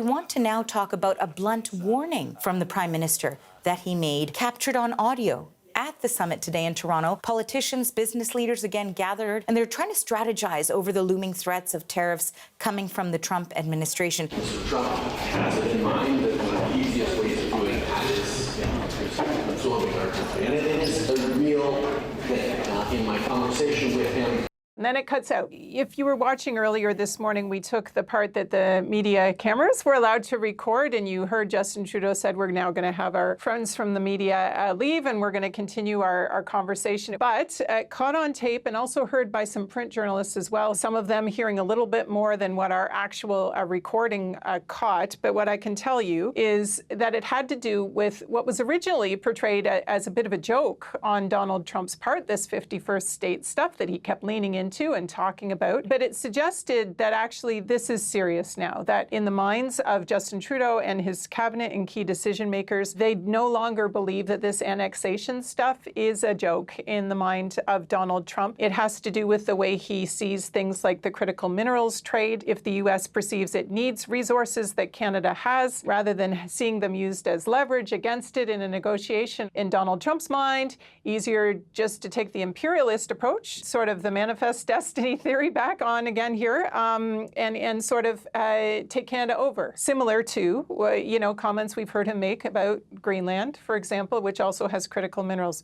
we want to now talk about a blunt warning from the Prime Minister that he made, captured on audio. At the summit today in Toronto, politicians, business leaders again gathered, and they're trying to strategize over the looming threats of tariffs coming from the Trump administration. Mr. Trump has it in mind that one of the easiest ways of doing that is absorbing our country. And it is a real thing. In my conversation with him, and then it cuts out. If you were watching earlier this morning, we took the part that the media cameras were allowed to record, and you heard Justin Trudeau said we're now going to have our friends from the media leave, and we're going to continue our conversation. But caught on tape and also heard by some print journalists as well, some of them hearing a little bit more than what our actual recording caught. But what I can tell you is that it had to do with what was originally portrayed as a bit of a joke on Donald Trump's part, this 51st state stuff that he kept leaning into and talking about, but it suggested that actually this is serious now, that in the minds of Justin Trudeau and his cabinet and key decision makers, they no longer believe that this annexation stuff is a joke in the mind of Donald Trump. It has to do with the way he sees things like the critical minerals trade. If the U.S. perceives it needs resources that Canada has, rather than seeing them used as leverage against it in a negotiation, in Donald Trump's mind, easier just to take the imperialist approach, sort of the manifest destiny theory back on again here, and sort of take Canada over. Similar to, comments we've heard him make about Greenland, for example, which also has critical minerals.